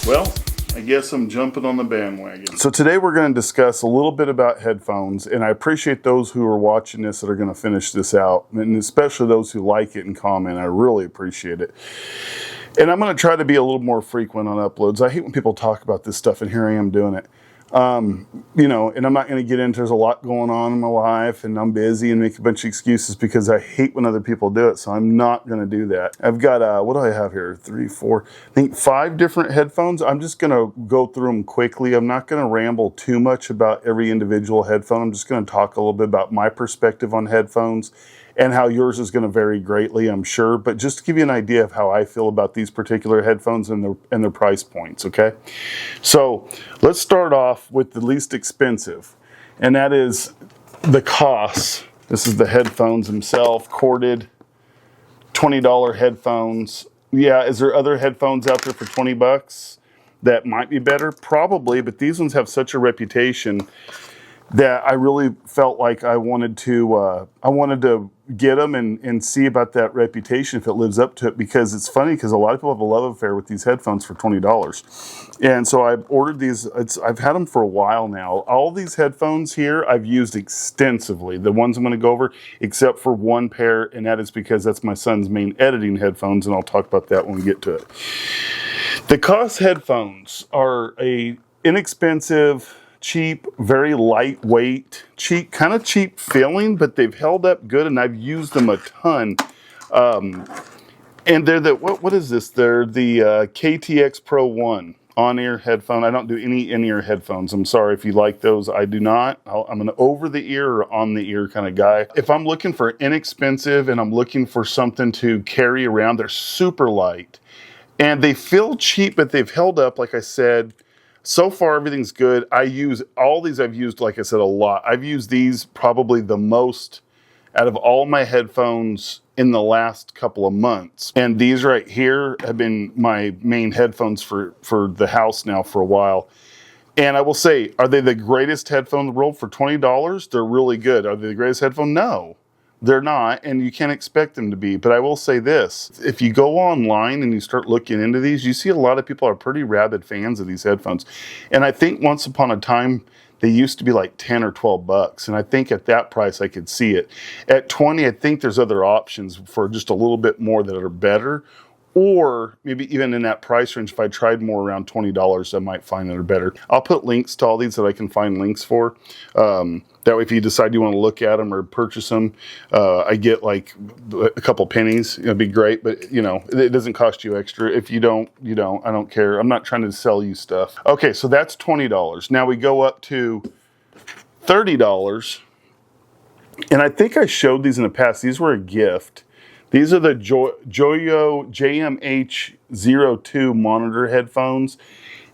Well, I guess I'm jumping on the bandwagon. So today we're going to discuss a little bit about headphones, and I appreciate those who are watching this that are going to finish this out, and especially those who like it and comment. I really appreciate it. And I'm going to try to be a little more frequent on uploads. I hate when people talk about this stuff, and here I am doing it. You know, and I'm not going to get into, there's a lot going on in my life and I'm busy and make a bunch of excuses because I hate when other people do it. So I'm not going to do that. I've got, what do I have here? 3, 4, I think 5 different headphones. I'm just going to go through them quickly. I'm not going to ramble too much about every individual headphone. I'm just going to talk a little bit about my perspective on headphones and how yours is going to vary greatly, I'm sure. But just to give you an idea of how I feel about these particular headphones and their price points, okay? So let's start off with the least expensive, and that is the Koss. This is the headphones themselves, corded, $20 headphones. Yeah, is there other headphones out there for 20 bucks that might be better? Probably, but these ones have such a reputation that I really felt like I wanted to get them and see about that reputation, if it lives up to it, because it's funny because a lot of people have a love affair with these headphones for $20. And so I've ordered these, I've had them for a while now. All these headphones here I've used extensively, the ones I'm going to go over, except for one pair, and that is because that's my son's main editing headphones, and I'll talk about that when we get to it. The Koss headphones are a inexpensive, cheap, very lightweight, cheap, kind of cheap feeling, but they've held up good, and I've used them a ton. And they're the, what is this? They're the KTX Pro1 on-ear headphone. I don't do any in-ear headphones. I'm sorry if you like those. I do not. I'm an over-the-ear or on-the-ear kind of guy. If I'm looking for inexpensive and I'm looking for something to carry around, they're super light. And they feel cheap, but they've held up, like I said. So far, everything's good. I use all these. I've used, like I said, a lot. I've used these probably the most out of all my headphones in the last couple of months. And these right here have been my main headphones for the house now for a while. And I will say, are they the greatest headphone in the world for $20? They're really good. Are they the greatest headphone? No. They're not, and you can't expect them to be. But I will say this, if you go online and you start looking into these, you see a lot of people are pretty rabid fans of these headphones. And I think once upon a time, they used to be like 10 or 12 bucks. And I think at that price, I could see it. At 20, I think there's other options for just a little bit more that are better. Or maybe even in that price range, if I tried more around $20, I might find that are better. I'll put links to all these that I can find links for. That way, if you decide you want to look at them or purchase them, I get like a couple pennies. It'd be great, but you know, it doesn't cost you extra. If you don't, you don't. I don't care. I'm not trying to sell you stuff. Okay, so that's $20. Now we go up to $30. And I think I showed these in the past. These were a gift. These are the Joyo JMH-02 monitor headphones.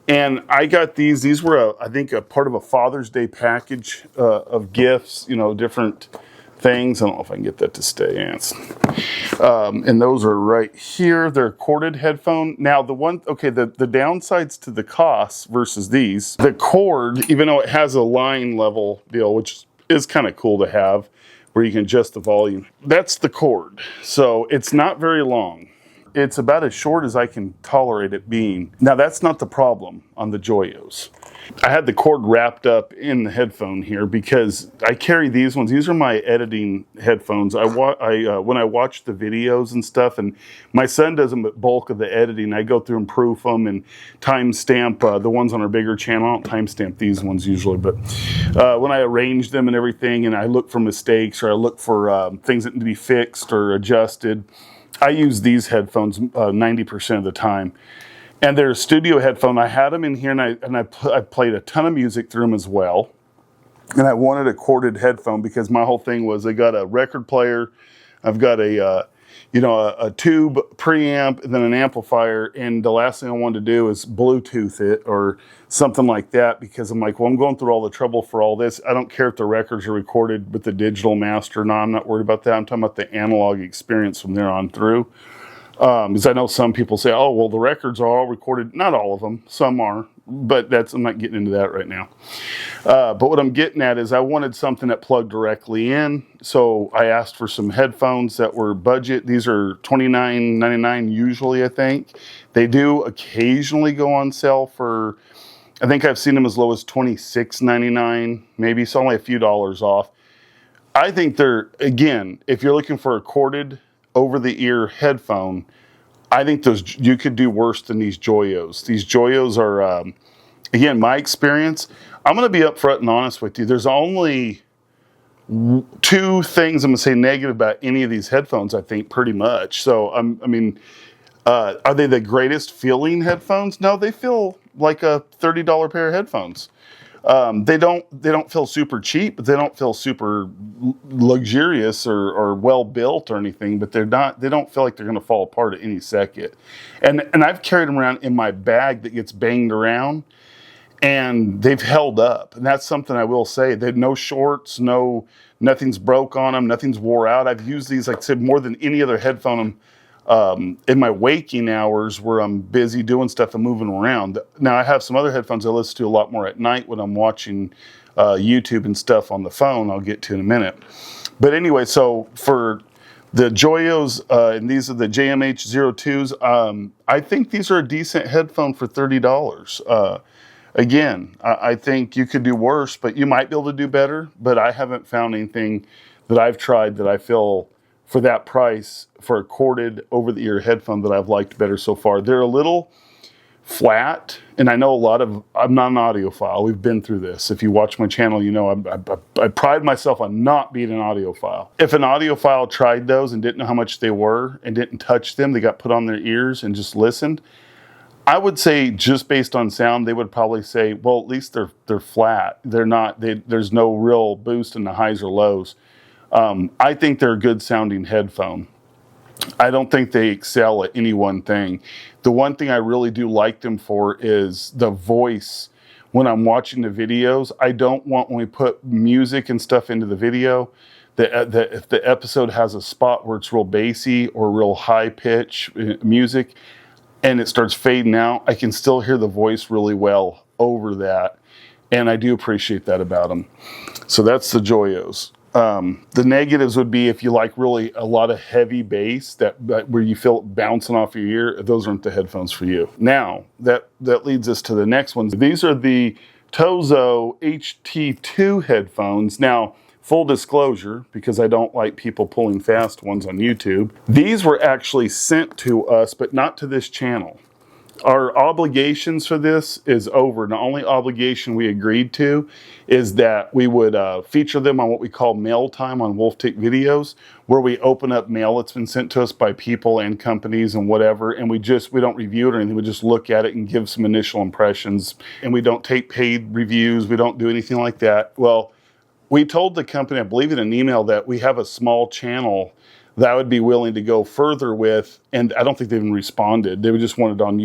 And I got these. These were, I think, a part of a Father's Day package of gifts, you know, different things. I don't know if I can get that to stay. And those are right here. They're a corded headphone. Now, the downsides to the Koss versus these, the cord, even though it has a line level deal, which is kind of cool to have, where you can adjust the volume. That's the cord. So it's not very long. It's about as short as I can tolerate it being. Now that's not the problem on the Joyos. I had the cord wrapped up in the headphone here because I carry these ones. These are my editing headphones. When I watch the videos and stuff, and my son does the bulk of the editing, I go through and proof them and timestamp the ones on our bigger channel. I don't timestamp these ones usually, but when I arrange them and everything, and I look for mistakes or I look for things that need to be fixed or adjusted, I use these headphones 90% of the time. And they're a studio headphone. I had them in here, and I played a ton of music through them as well. And I wanted a corded headphone because my whole thing was I got a record player, I've got a tube preamp, and then an amplifier. And the last thing I wanted to do is Bluetooth it or something like that, because I'm like, well, I'm going through all the trouble for all this. I don't care if the records are recorded with the digital master. No, I'm not worried about that. I'm talking about the analog experience from there on through. Because I know some people say, oh, well, the records are all recorded. Not all of them. Some are. but I'm not getting into that right now. But what I'm getting at is I wanted something that plugged directly in. So I asked for some headphones that were budget. These are $29.99 usually, I think. They do occasionally go on sale for, I think I've seen them as low as $26.99, maybe. So only a few dollars off. I think they're, again, if you're looking for a corded over-the-ear headphone, I think those, you could do worse than these Joyos. These Joyos are, again, my experience, I'm going to be upfront and honest with you. There's only two things I'm going to say negative about any of these headphones, I think, pretty much. So, I mean, are they the greatest feeling headphones? No, they feel like a $30 pair of headphones. They don't feel super cheap, but they don't feel super luxurious or well built or anything, but they don't feel like they're going to fall apart at any second. And I've carried them around in my bag that gets banged around, and they've held up. And that's something I will say. They have no shorts, nothing's broke on them, nothing's wore out. I've used these, like I said, more than any other headphone in my waking hours where I'm busy doing stuff and moving around. Now, I have some other headphones I listen to a lot more at night when I'm watching YouTube and stuff on the phone. I'll get to in a minute. But anyway, so for the Joyos, and these are the JMH-02s, I think these are a decent headphone for $30. Again, I think you could do worse, but you might be able to do better. But I haven't found anything that I've tried that I feel for that price for a corded over-the-ear headphone that I've liked better so far. They're a little flat, and I know I'm not an audiophile. We've been through this. If you watch my channel, you know I pride myself on not being an audiophile. If an audiophile tried those and didn't know how much they were and didn't touch them, they got put on their ears and just listened, I would say just based on sound, they would probably say, well, at least they're flat. There's no real boost in the highs or lows. I think they're a good sounding headphone. I don't think they excel at any one thing. The one thing I really do like them for is the voice. When I'm watching the videos, I don't want, when we put music and stuff into the video, that if the episode has a spot where it's real bassy or real high pitch music and it starts fading out, I can still hear the voice really well over that. And I do appreciate that about them. So that's the Joyos. The negatives would be if you like really a lot of heavy bass that where you feel it bouncing off your ear, those aren't the headphones for you. Now, that leads us to the next ones. These are the Tozo HT2 headphones. Now, full disclosure, because I don't like people pulling fast ones on YouTube, these were actually sent to us, but not to this channel. Our obligations for this is over. The only obligation we agreed to is that we would feature them on what we call mail time on WolfTick videos, where we open up mail that's been sent to us by people and companies and whatever, and we don't review it or anything. We just look at it and give some initial impressions, and we don't take paid reviews. We don't do anything like that. Well, we told the company, I believe in an email, that we have a small channel that I would be willing to go further with, and I don't think they even responded. They just wanted on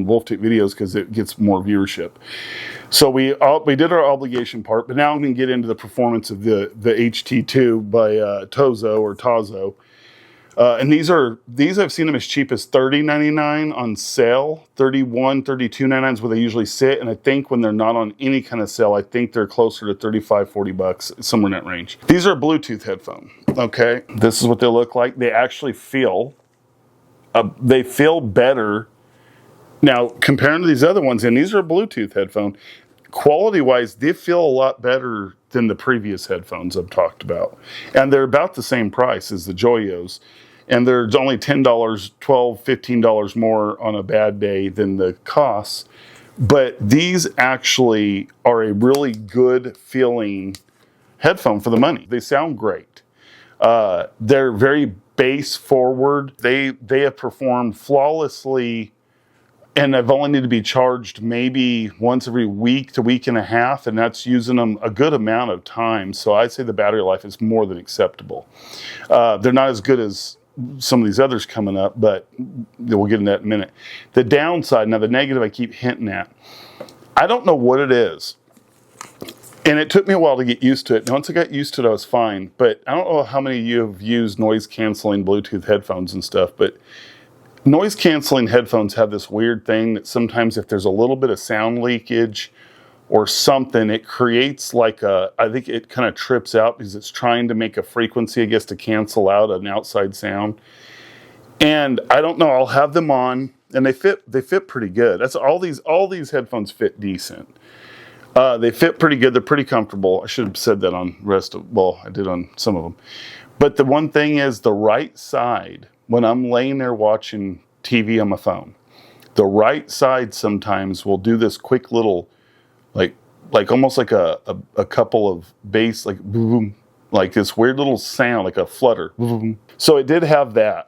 WolfTick videos because it gets more viewership. So we did our obligation part, but now I'm going to get into the performance of the HT2 by Tozo or Tozo. And these I've seen them as cheap as $30.99 on sale, $31, $32.99 is where they usually sit. And I think when they're not on any kind of sale, I think they're closer to $35, $40, somewhere in that range. These are a Bluetooth headphone. Okay, this is what they look like. They actually feel better. Now, comparing to these other ones, and these are a Bluetooth headphone, quality-wise, they feel a lot better than the previous headphones I've talked about. And they're about the same price as the Joyos. And there's only $10, $12, $15 more on a bad day than the Koss. But these actually are a really good feeling headphone for the money. They sound great. They're very bass forward. They have performed flawlessly, and I've only need to be charged maybe once every week to week and a half, and that's using them a good amount of time. So I'd say the battery life is more than acceptable. They're not as good as some of these others coming up, but we'll get into that in a minute. The downside, now the negative I keep hinting at, I don't know what it is. And it took me a while to get used to it. And once I got used to it, I was fine. But I don't know how many of you have used noise canceling Bluetooth headphones and stuff, but Noise canceling headphones have this weird thing that sometimes if there's a little bit of sound leakage or something, it creates like a, I think it kind of trips out because it's trying to make a frequency, I guess, to cancel out an outside sound. And I don't know, I'll have them on and they fit pretty good. That's all these headphones fit decent. They fit pretty good, they're pretty comfortable. I should have said that on well, I did on some of them. But the one thing is the right side, when I'm laying there watching TV on my phone, the right side sometimes will do this quick little, like almost like a couple of bass, like boom, like this weird little sound, like a flutter. Boom. So it did have that.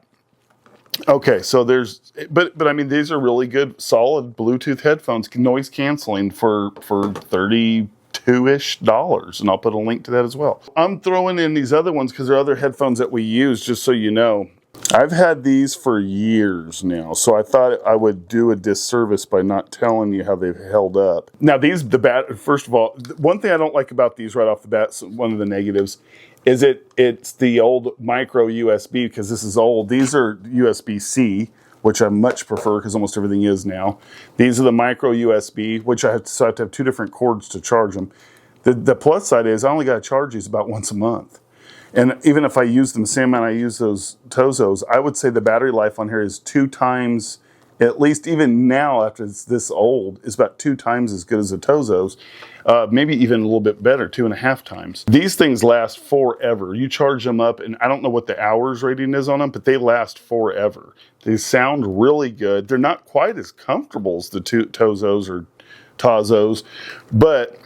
Okay, so there's, but I mean, these are really good, solid Bluetooth headphones, noise canceling for $32-ish, and I'll put a link to that as well. I'm throwing in these other ones because they're other headphones that we use, just so you know. I've had these for years now, so I thought I would do a disservice by not telling you how they've held up. Now these, first of all, one thing I don't like about these right off the bat, one of the negatives, is it's the old micro USB, because this is old. These are USB-C, which I much prefer because almost everything is now. These are the micro USB, which I have to have two different cords to charge them. The plus side is I only got to charge these about once a month. And even if I use them the same amount I use those Tozos, I would say the battery life on here is 2 times, at least even now after it's this old, is about 2 times as good as the Tozos. Maybe even a little bit better, 2.5 times. These things last forever. You charge them up, and I don't know what the hours rating is on them, but they last forever. They sound really good. They're not quite as comfortable as the Tozos or Tozos, but,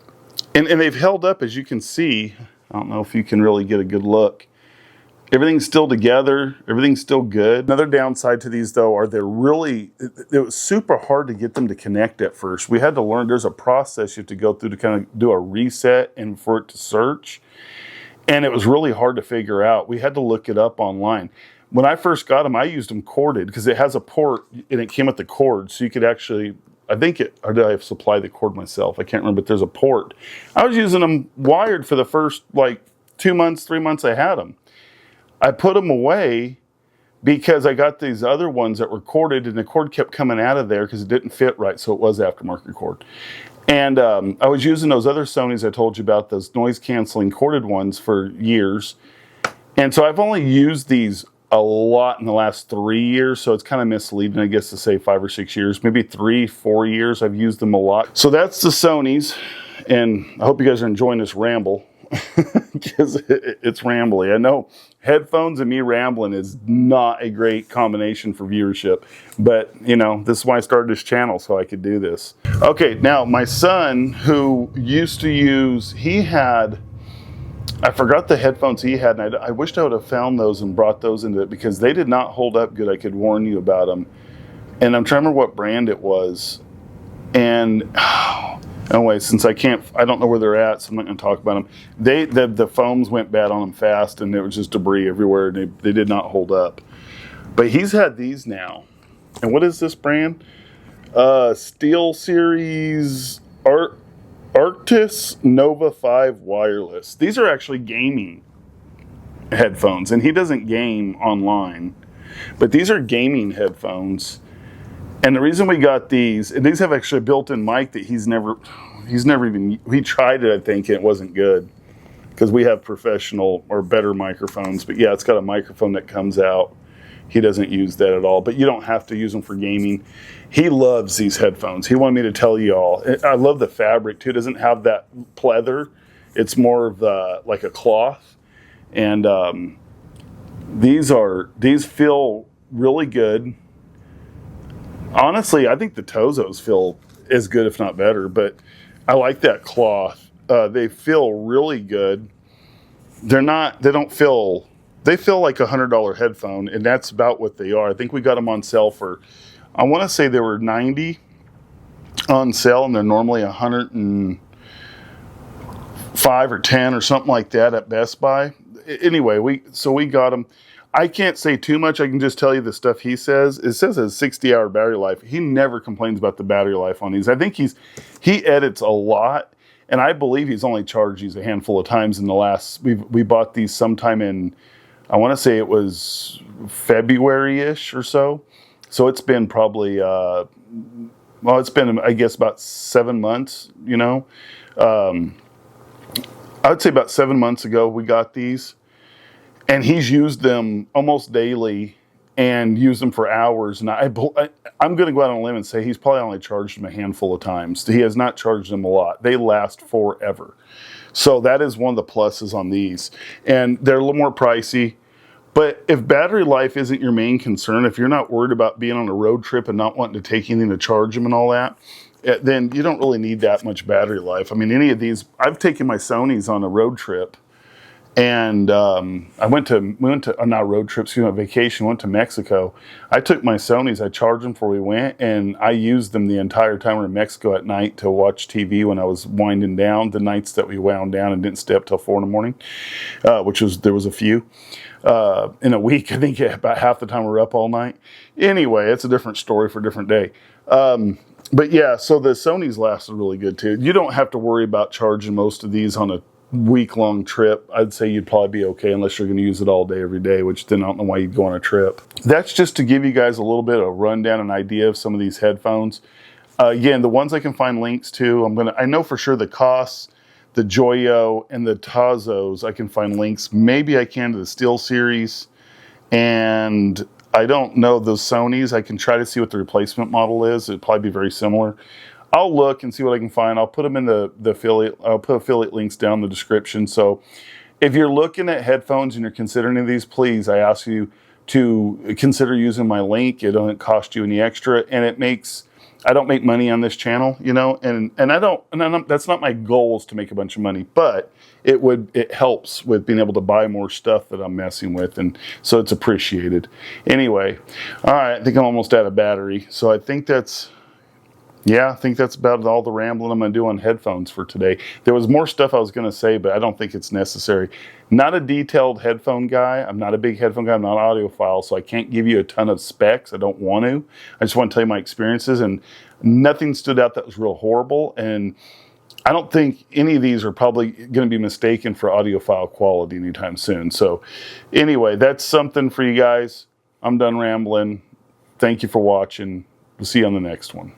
and they've held up, as you can see. I don't know if you can really get a good look. Everything's still together. Everything's still good. Another downside to these, though, are it was super hard to get them to connect at first. We had to learn, there's a process you have to go through to kind of do a reset and for it to search. And it was really hard to figure out. We had to look it up online. When I first got them, I used them corded because it has a port and it came with the cord. So you could actually, or did I supply the cord myself? I can't remember, but there's a port. I was using them wired for the first like 2 months, 3 months I had them. I put them away because I got these other ones that were corded and the cord kept coming out of there because it didn't fit right, so it was aftermarket cord. And I was using those other Sonys I told you about, those noise canceling corded ones, for years. And so I've only used these a lot in the last 3 years, so it's kind of misleading, I guess, to say 5 or 6 years, maybe 3, 4 years I've used them a lot. So that's the Sonys, and I hope you guys are enjoying this ramble because it's rambly. I know headphones and me rambling is not a great combination for viewership, but you know, this is why I started this channel, so I could do this. Okay, now my son, who used to use, I forgot the headphones he had, and I wished I would have found those and brought those into it because they did not hold up good. I could warn you about them. And I'm trying to remember what brand it was. And anyway, since I don't know where they're at, so I'm not going to talk about them. The foams went bad on them fast, and there was just debris everywhere, and they did not hold up. But he's had these now. And what is this brand? Steelseries Arctis Nova 5 wireless. These are actually gaming headphones, and he doesn't game online, but these are gaming headphones. And the reason we got these, and these have actually a built-in mic that he tried it, I think, and it wasn't good because we have professional or better microphones. But yeah, it's got a microphone that comes out. He doesn't use that at all, but you don't have to use them for gaming. He loves these headphones. He wanted me to tell you all. I love the fabric too. It doesn't have that pleather. It's more of like a cloth. And these feel really good. Honestly, I think the Tozos feel as good, if not better, but I like that cloth. They feel really good. They feel like $100 headphone, and that's about what they are. I think we got them on sale for, I want to say they were $90 on sale, and they're normally $105 or $10 or something like that at Best Buy. Anyway, we got them. I can't say too much. I can just tell you the stuff he says. It says a 60-hour battery life. He never complains about the battery life on these. I think he edits a lot, and I believe he's only charged these a handful of times in the last. We bought these sometime in, I want to say it was February-ish or so. So it's been probably, well, it's been, I guess, about 7 months, you know. I would say about 7 months ago we got these. And he's used them almost daily and used them for hours. And I'm going to go out on a limb and say he's probably only charged them a handful of times. He has not charged them a lot. They last forever. So that is one of the pluses on these. And they're a little more pricey. But if battery life isn't your main concern, if you're not worried about being on a road trip and not wanting to take anything to charge them and all that, then you don't really need that much battery life. I mean, any of these, I've taken my Sonys on a road trip. And we went to not road trips, you know, vacation, went to Mexico. I took my Sonys, I charged them before we went, and I used them the entire time we were in Mexico at night to watch TV when I was winding down, the nights that we wound down and didn't stay up till 4 in the morning, there was a few. In a week, I think about half the time we were up all night. Anyway, it's a different story for a different day. But yeah, so the Sonys lasted really good too. You don't have to worry about charging most of these on a week-long trip. I'd say you'd probably be okay unless you're going to use it all day every day, which then I don't know why you'd go on a trip. That's just to give you guys a little bit of a rundown and idea of some of these headphones. Again, the ones I can find links to, I know for sure the Koss, the Joyo, and the Tozos I can find links. Maybe I can to the Steelseries, and I don't know those Sonys. I can try to see what the replacement model is. It'd probably be very similar. I'll look and see what I can find. I'll put them in the affiliate. I'll put affiliate links down in the description. So if you're looking at headphones and you're considering any of these, please, I ask you to consider using my link. It doesn't cost you any extra, and I don't make money on this channel, you know, and that's not my goal, is to make a bunch of money, but it helps with being able to buy more stuff that I'm messing with, and so it's appreciated. Anyway, all right, I think I'm almost out of battery, so I think that's about all the rambling I'm going to do on headphones for today. There was more stuff I was going to say, but I don't think it's necessary. Not a detailed headphone guy. I'm not a big headphone guy. I'm not an audiophile, so I can't give you a ton of specs. I don't want to. I just want to tell you my experiences, and nothing stood out that was real horrible. And I don't think any of these are probably going to be mistaken for audiophile quality anytime soon. So anyway, that's something for you guys. I'm done rambling. Thank you for watching. We'll see you on the next one.